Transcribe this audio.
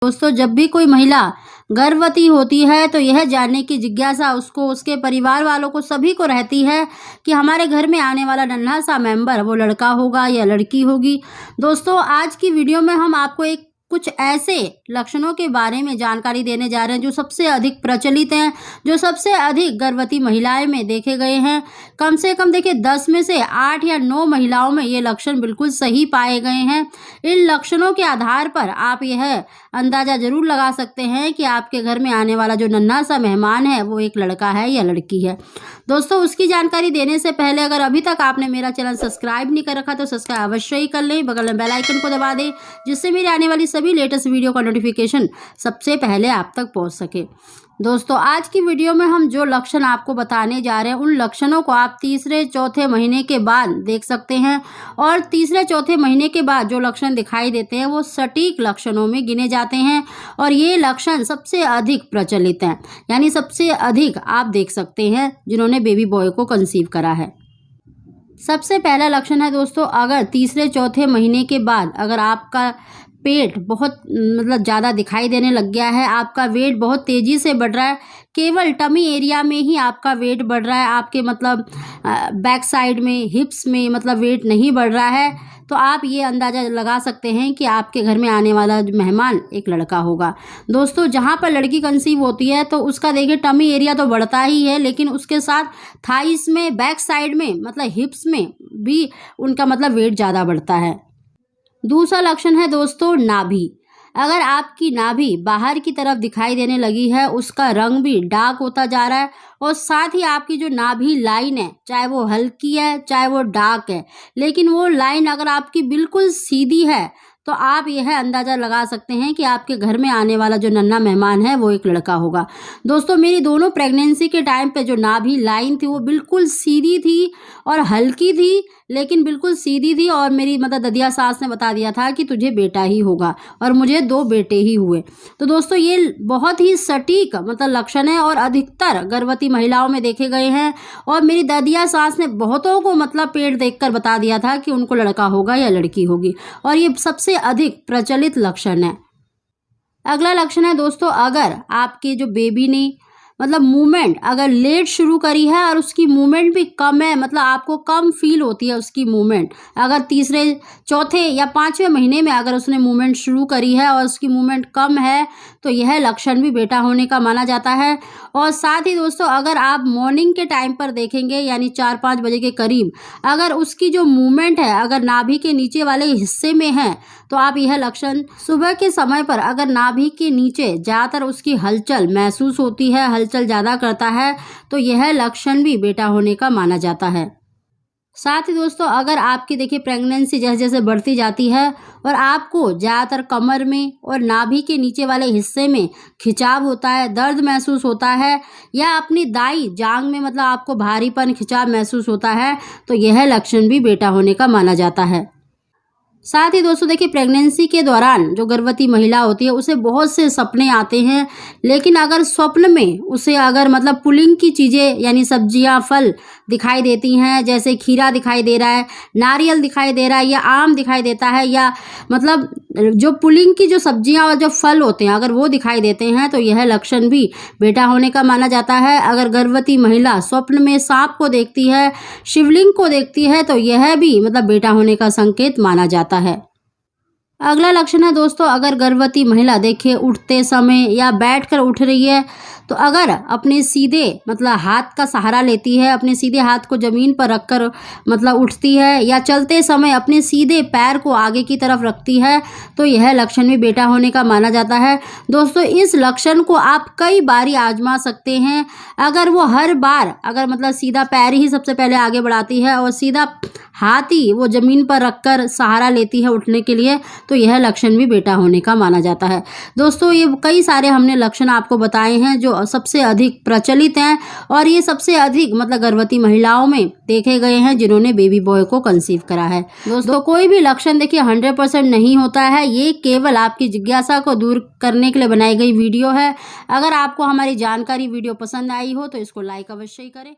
दोस्तों, जब भी कोई महिला गर्भवती होती है तो यह जानने की जिज्ञासा उसको, उसके परिवार वालों को, सभी को रहती है कि हमारे घर में आने वाला नन्हा सा मेंबर वो लड़का होगा या लड़की होगी। दोस्तों, आज की वीडियो में हम आपको एक कुछ ऐसे लक्षणों के बारे में जानकारी देने जा रहे हैं जो सबसे अधिक प्रचलित हैं, जो सबसे अधिक गर्भवती महिलाएं में देखे गए हैं। कम से कम देखिए 10 में से 8 या 9 महिलाओं में ये लक्षण बिल्कुल सही पाए गए हैं। इन लक्षणों के आधार पर आप यह अंदाजा जरूर लगा सकते हैं कि आपके घर में आने वाला जो नन्हा सा मेहमान है वो एक लड़का है या लड़की है। दोस्तों, उसकी जानकारी देने से पहले अगर अभी तक आपने मेरा चैनल सब्सक्राइब नहीं कर रखा तो सब्सक्राइब अवश्य ही कर लें, बगल में बेल आइकन को दबा दें जिससे मेरी आने वाली सभी लेटेस्ट वीडियो का नोटिफिकेशन सबसे पहले आप तक पहुंच सके। दोस्तों, आज की वीडियो में हम जो लक्षण आपको बताने जा रहे हैं उन लक्षणों को आप तीसरे चौथे महीने के बाद देख सकते हैं, और तीसरे चौथे महीने के बाद जो लक्षण दिखाई देते हैं वो सटीक लक्षणों में गिने जाते हैं, और ये लक्षण सबसे अधिक प्रचलित हैं, यानी सबसे अधिक आप देख सकते हैं जिन्होंने बेबी बॉय को कंसीव करा है। सबसे पहला लक्षण है दोस्तों, अगर तीसरे चौथे महीने के बाद अगर आपका पेट बहुत ज़्यादा दिखाई देने लग गया है, आपका वेट बहुत तेज़ी से बढ़ रहा है, केवल टमी एरिया में ही आपका वेट बढ़ रहा है, आपके बैक साइड में, हिप्स में वेट नहीं बढ़ रहा है, तो आप ये अंदाज़ा लगा सकते हैं कि आपके घर में आने वाला मेहमान एक लड़का होगा। दोस्तों, जहाँ पर लड़की कंसीव होती है तो उसका देखिए टमी एरिया तो बढ़ता ही है, लेकिन उसके साथ थाइस में, बैक साइड में हिप्स में भी उनका वेट ज़्यादा बढ़ता है। दूसरा लक्षण है दोस्तों नाभि। अगर आपकी नाभि बाहर की तरफ दिखाई देने लगी है, उसका रंग भी डार्क होता जा रहा है, और साथ ही आपकी जो नाभि लाइन है, चाहे वो हल्की है चाहे वो डार्क है, लेकिन वो लाइन अगर आपकी बिल्कुल सीधी है तो आप यह अंदाज़ा लगा सकते हैं कि आपके घर में आने वाला जो नन्हा मेहमान है वो एक लड़का होगा। दोस्तों, मेरी दोनों प्रेगनेंसी के टाइम पे जो नाभि लाइन थी वो बिल्कुल सीधी थी और हल्की थी, लेकिन बिल्कुल सीधी थी, और मेरी ददिया सास ने बता दिया था कि तुझे बेटा ही होगा, और मुझे 2 बेटे ही हुए। तो दोस्तों, ये बहुत ही सटीक लक्षण है और अधिकतर गर्भवती महिलाओं में देखे गए हैं, और मेरी ददिया सास ने बहुतों को पेट देखकर बता दिया था कि उनको लड़का होगा या लड़की होगी, और ये सबसे अधिक प्रचलित लक्षण है। अगला लक्षण है दोस्तों, अगर आपके जो बेबी ने मूवमेंट अगर लेट शुरू करी है और उसकी मूवमेंट भी कम है, आपको कम फील होती है उसकी मूवमेंट, अगर तीसरे चौथे या 5वें महीने में अगर उसने मूवमेंट शुरू करी है और उसकी मूवमेंट कम है, तो यह लक्षण भी बेटा होने का माना जाता है। और साथ ही दोस्तों, अगर आप मॉर्निंग के टाइम पर देखेंगे, यानी 4-5 बजे के करीब, अगर उसकी जो मूवमेंट है अगर नाभि के नीचे वाले हिस्से में है, तो आप यह लक्षण, सुबह के समय पर अगर नाभि के नीचे ज़्यादातर उसकी हलचल महसूस होती है, हलचल ज़्यादा करता है, तो यह लक्षण भी बेटा होने का माना जाता है। साथ ही दोस्तों, अगर आपकी देखिए प्रेगनेंसी जैसे जैसे बढ़ती जाती है और आपको ज़्यादातर कमर में और नाभि के नीचे वाले हिस्से में खिंचाव होता है, दर्द महसूस होता है, या अपनी दाई जांघ में आपको भारीपन, खिंचाव महसूस होता है, तो यह लक्षण भी बेटा होने का माना जाता है। साथ ही दोस्तों देखिए, प्रेगनेंसी के दौरान जो गर्भवती महिला होती है उसे बहुत से सपने आते हैं, लेकिन अगर स्वप्न में उसे अगर पुलिंग की चीज़ें यानी सब्जियां, फल दिखाई देती हैं, जैसे खीरा दिखाई दे रहा है, नारियल दिखाई दे रहा है, या आम दिखाई देता है, या जो पुलिंग की जो सब्जियां और जो फल होते हैं अगर वो दिखाई देते हैं, तो यह लक्षण भी बेटा होने का माना जाता है। अगर गर्भवती महिला स्वप्न में सांप को देखती है, शिवलिंग को देखती है, तो यह भी बेटा होने का संकेत माना जाता है। अगला लक्षण है दोस्तों, अगर गर्भवती महिला देखिए उठते समय या बैठकर उठ रही है, तो अगर अपने सीधे हाथ का सहारा लेती है, अपने सीधे हाथ को ज़मीन पर रखकर उठती है, या चलते समय अपने सीधे पैर को आगे की तरफ रखती है, तो यह लक्षण भी बेटा होने का माना जाता है। दोस्तों, इस लक्षण को आप कई बारी आजमा सकते हैं। अगर वो हर बार अगर सीधा पैर ही सबसे पहले आगे बढ़ाती है और सीधा हाथ ही वो ज़मीन पर रखकर सहारा लेती है उठने के लिए, तो यह लक्षण भी बेटा होने का माना जाता है। दोस्तों, ये कई सारे हमने लक्षण आपको बताए हैं जो सबसे अधिक प्रचलित हैं, और ये सबसे अधिक गर्भवती महिलाओं में देखे गए हैं जिन्होंने बेबी बॉय को कंसीव करा है। दोस्तों, कोई भी लक्षण देखिए 100% नहीं होता है, ये केवल आपकी जिज्ञासा को दूर करने के लिए बनाई गई वीडियो है। अगर आपको हमारी जानकारी वीडियो पसंद आई हो तो इसको लाइक अवश्य करें।